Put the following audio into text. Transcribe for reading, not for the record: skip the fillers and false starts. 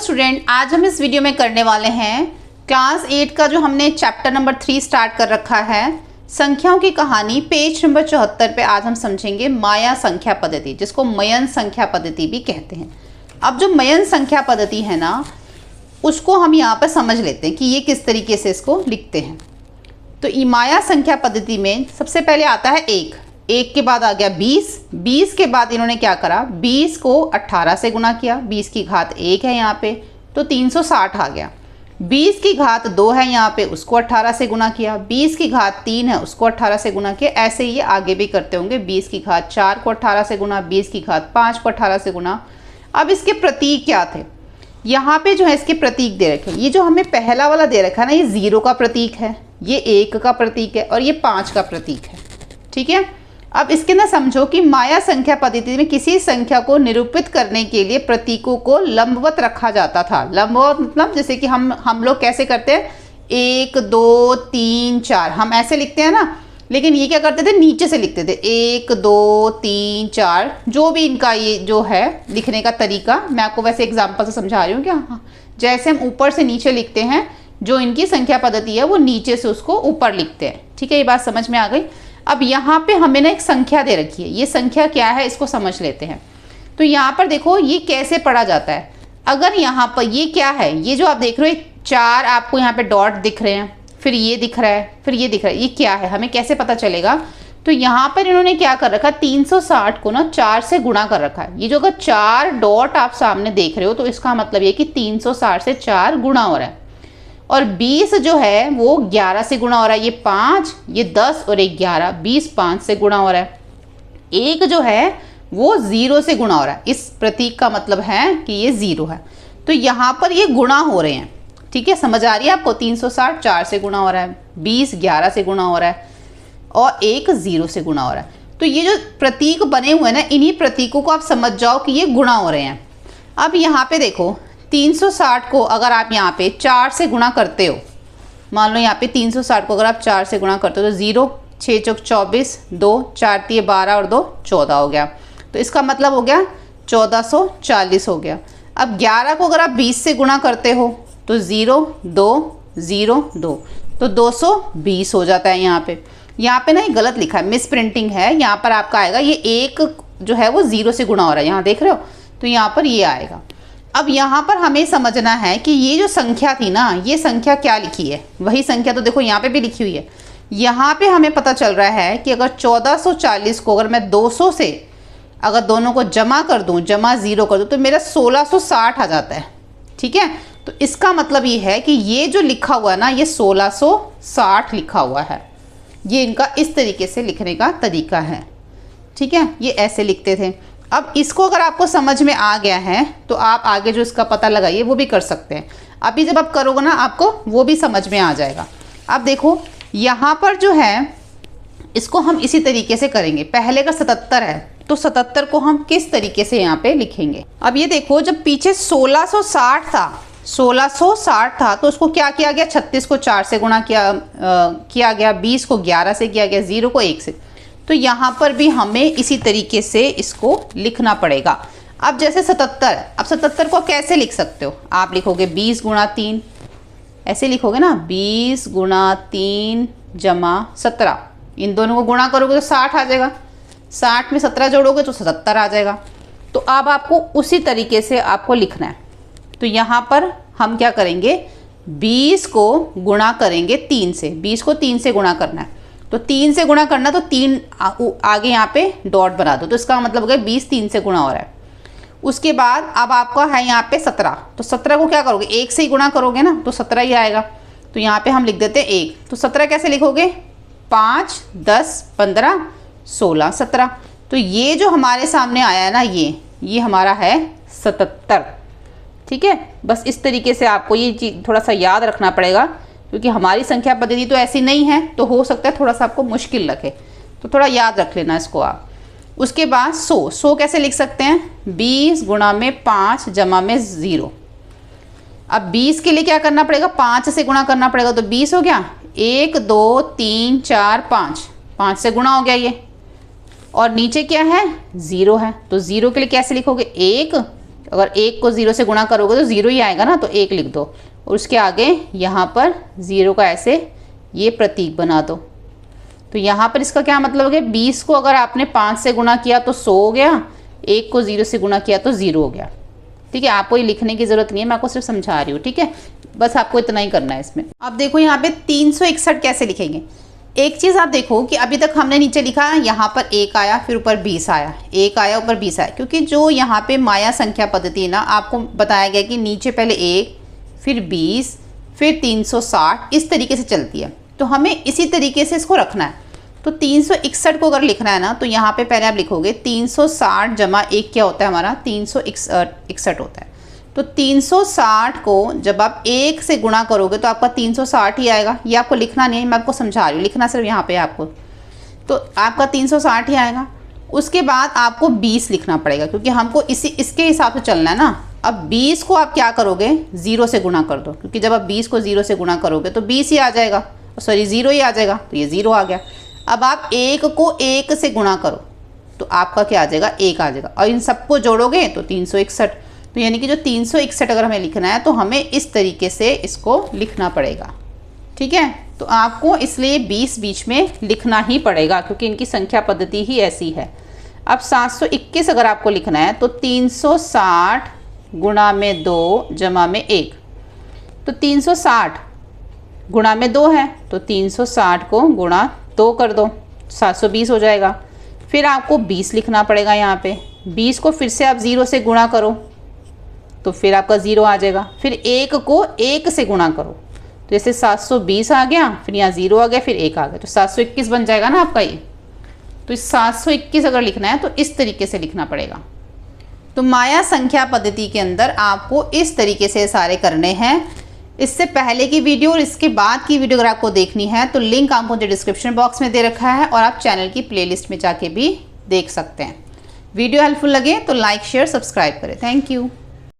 Student, आज हम इस वीडियो में करने वाले हैं क्लास 8 का जो हमने चैप्टर नंबर 3 स्टार्ट कर रखा है, संख्याओं की कहानी, पेज नंबर 74 पे आज हम समझेंगे माया संख्या पद्धति, जिसको मयन संख्या पद्धति भी कहते हैं। अब जो मयन संख्या पद्धति है ना, उसको हम यहाँ पर समझ लेते हैं कि ये किस तरीके से इसको लिखते हैं। तो माया संख्या पद्धति में सबसे पहले आता है एक के बाद आ गया 20 के बाद इन्होंने क्या करा, 20 को 18 से गुना किया, 20 की घात 1 है यहाँ पे तो 360 आ गया। 20 की घात 2 है यहाँ पे, उसको 18 से गुना किया, 20 की घात 3 है, उसको 18 से गुना किया। ऐसे ही ये आगे भी करते होंगे, 20 की घात 4 को 18 से गुना, 20 की घात 5 को 18 से गुना। अब इसके प्रतीक क्या थे, यहाँ पे जो है इसके प्रतीक दे रखे। ये जो हमें पहला वाला दे रखा है ना, ये 0 का प्रतीक है, ये 1 का प्रतीक है और ये 5 का प्रतीक है। ठीक है, अब इसके ना समझो कि माया संख्या पद्धति में किसी संख्या को निरूपित करने के लिए प्रतीकों को लंबवत रखा जाता था। लंबवत मतलब जैसे कि हम लोग कैसे करते हैं, 1 2 3 4 हम ऐसे लिखते हैं ना, लेकिन ये क्या करते थे, नीचे से लिखते थे 1 2 3 4। जो भी इनका ये जो है लिखने का तरीका, मैं आपको वैसे एग्जाम्पल से समझा रही हूँ क्या, जैसे हम ऊपर से नीचे लिखते हैं, जो इनकी संख्या पद्धति है वो नीचे से उसको ऊपर लिखते हैं। ठीक है, ये बात समझ में आ गई। अब यहाँ पे हमें ना एक संख्या दे रखी है, ये संख्या क्या है इसको समझ लेते हैं। तो यहाँ पर देखो ये कैसे पढ़ा जाता है। अगर यहाँ पर ये क्या है, ये जो आप देख रहे हो 4 आपको यहाँ पे डॉट दिख रहे हैं, फिर ये दिख रहा है, फिर ये दिख रहा है, ये क्या है हमें कैसे पता चलेगा। तो यहाँ पर इन्होंने क्या कर रखा है, 360 को ना 4 से गुणा कर रखा है। ये जो अगर 4 डॉट आप सामने देख रहे हो तो इसका मतलब ये कि 360 से 4 गुणा हो रहा है। और 20 जो है वो 11 से गुणा हो रहा है, ये 5, ये 10 और 11, 20 5 से गुणा हो रहा है। 1 जो है वो 0 से गुणा हो रहा है, इस प्रतीक का मतलब है कि ये 0 है। तो यहाँ पर ये गुणा हो रहे हैं। ठीक है, समझ आ रही है आपको, 360 4 से गुणा हो रहा है, 20 11 से गुणा हो रहा है और 1 0 से गुणा हो रहा है। तो ये जो प्रतीक बने हुए हैं ना, इन्हीं प्रतीकों को आप समझ जाओ कि ये गुणा हो रहे हैं। अब यहाँ पे देखो 360 को अगर आप यहाँ पे 4 से गुणा करते हो, मान लो यहाँ पे 360 को अगर आप 4 से गुणा करते हो तो 0 6 चौक 24, 2 4 3 12 और 2 14 हो गया। तो इसका मतलब हो गया 1440 हो गया। अब 11 को अगर आप 20 से गुणा करते हो तो 0 2 0 2 तो 220 हो जाता है। यहाँ पे ना ये गलत लिखा है, मिस प्रिंटिंग है। यहाँ पर आपका आएगा, ये 1 जो है वो 0 से गुणा हो रहा है, यहाँ देख रहे हो, तो यहाँ पर ये आएगा। अब यहाँ पर हमें समझना है कि ये जो संख्या थी ना, ये संख्या क्या लिखी है, वही संख्या तो देखो यहाँ पे भी लिखी हुई है। यहाँ पे हमें पता चल रहा है कि अगर 1440 को अगर मैं 200 से अगर दोनों को जमा कर दूँ, जमा 0 कर दूँ, तो मेरा 1660 आ जाता है। ठीक है, तो इसका मतलब ये है कि ये जो लिखा हुआ है ना, ये 1660 लिखा हुआ है। ये इनका इस तरीके से लिखने का तरीका है। ठीक है, ये ऐसे लिखते थे। अब इसको अगर आपको समझ में आ गया है तो आप आगे जो इसका पता लगाइए वो भी कर सकते हैं। अभी जब आप करोगे ना, आपको वो भी समझ में आ जाएगा। अब देखो यहाँ पर जो है, इसको हम इसी तरीके से करेंगे। पहले का 77 है तो 77 को हम किस तरीके से यहाँ पे लिखेंगे। अब ये देखो, जब पीछे 1660 था तो उसको क्या किया गया, 36 को 4 से गुणा किया गया, 20 को 11 से किया गया, 0 को 1 से। तो यहाँ पर भी हमें इसी तरीके से इसको लिखना पड़ेगा। अब जैसे 77, अब 77 को कैसे लिख सकते हो, आप लिखोगे 20 गुणा 3, ऐसे लिखोगे ना, 20 गुणा 3 जमा 17, इन दोनों को गुणा करोगे तो 60 आ जाएगा, 60 में 17 जोड़ोगे तो 77 आ जाएगा। तो अब आपको उसी तरीके से आपको लिखना है। तो यहाँ पर हम क्या करेंगे, 20 को गुणा करेंगे 3 से, 20 को 3 से गुणा करना है, तो 3 से गुणा करना तो 3 आगे यहाँ पे डॉट बना दो, तो इसका मतलब हो गया 20 3 से गुणा हो रहा है। उसके बाद अब आपका है यहाँ पे 17, तो 17 को क्या करोगे, 1 से ही गुणा करोगे ना, तो 17 ही आएगा। तो यहाँ पे हम लिख देते हैं 1, तो 17 कैसे लिखोगे, 5 10 15 16 17। तो ये जो हमारे सामने आया है ना, ये हमारा है 77। ठीक है, बस इस तरीके से आपको ये चीज़ थोड़ा सा याद रखना पड़ेगा, क्योंकि हमारी संख्या पद्धति तो ऐसी नहीं है, तो हो सकता है थोड़ा सा आपको मुश्किल लगे, तो थोड़ा याद रख लेना इसको आप। उसके बाद 100 कैसे लिख सकते हैं, 20 गुणा में 5 जमा में 0। अब 20 के लिए क्या करना पड़ेगा, 5 से गुणा करना पड़ेगा, तो 20 हो गया, 1 2 3 4 5, 5 से गुणा हो गया ये, और नीचे क्या है 0 है, तो 0 के लिए कैसे लिखोगे, 1 अगर 1 को 0 से गुणा करोगे तो 0 ही आएगा ना, तो 1 लिख दो और उसके आगे यहाँ पर 0 का ऐसे ये प्रतीक बना दो। तो यहाँ पर इसका क्या मतलब हो गया, 20 को अगर आपने 5 से गुणा किया तो 100 हो गया, 1 को 0 से गुणा किया तो 0 हो गया। ठीक है, आपको ये लिखने की ज़रूरत नहीं है, मैं आपको सिर्फ समझा रही हूँ। ठीक है, बस आपको इतना ही करना है इसमें। अब देखो यहाँ पे 361 कैसे लिखेंगे। एक चीज़ आप देखो कि अभी तक हमने नीचे लिखा है, यहाँ पर 1 आया, फिर ऊपर 20 आया, 1 आया ऊपर 20 आया, क्योंकि जो यहाँ पे माया संख्या पद्धति है ना, आपको बताया गया कि नीचे पहले 1 फिर 20 फिर 360 इस तरीके से चलती है। तो हमें इसी तरीके से इसको रखना है। तो 361 को अगर लिखना है ना, तो यहाँ पे पहले आप लिखोगे 360 जमा 1 क्या होता है हमारा, 361 होता है। तो 360 को जब आप 1 से गुणा करोगे तो आपका 360 ही आएगा। ये आपको लिखना नहीं है, मैं आपको समझा रही हूँ, लिखना सिर्फ यहाँ पे आपको। तो आपका 360 ही आएगा। उसके बाद आपको 20 लिखना पड़ेगा, क्योंकि हमको इसके हिसाब से चलना है ना। अब 20 को आप क्या करोगे, 0 से गुणा कर दो, क्योंकि जब आप 20 को 0 से गुणा करोगे तो 20 ही आ जाएगा, सॉरी 0 ही आ जाएगा, तो ये 0 आ गया। अब आप 1 को 1 से गुणा करो तो आपका क्या आ जाएगा, 1 आ जाएगा, और इन सबको जोड़ोगे तो 361। तो यानी कि जो 361 अगर हमें लिखना है तो हमें इस तरीके से इसको लिखना पड़ेगा। ठीक है, तो आपको इसलिए 20 बीच में लिखना ही पड़ेगा, क्योंकि इनकी संख्या पद्धति ही ऐसी है। अब 721 अगर आपको लिखना है तो 360 गुणा में 2 जमा में 1, तो 360 गुणा में 2 है, तो 360 को गुणा 2 कर दो, 720 हो जाएगा। फिर आपको 20 लिखना पड़ेगा यहाँ पे। 20 को फिर से आप 0 से गुणा करो तो फिर आपका 0 आ जाएगा। फिर 1 को 1 से गुणा करो तो जैसे 720 आ गया, फिर यहाँ 0 आ गया, फिर 1 आ गया, तो 721 बन जाएगा ना आपका ये। तो इस 721 अगर लिखना है तो इस तरीके से लिखना पड़ेगा। तो माया संख्या पद्धति के अंदर आपको इस तरीके से सारे करने हैं। इससे पहले की वीडियो और इसके बाद की वीडियो अगर आपको देखनी है तो लिंक आपको मुझे डिस्क्रिप्शन बॉक्स में दे रखा है, और आप चैनल की प्लेलिस्ट में जाके भी देख सकते हैं। वीडियो हेल्पफुल लगे तो लाइक शेयर सब्सक्राइब करें। Thank you.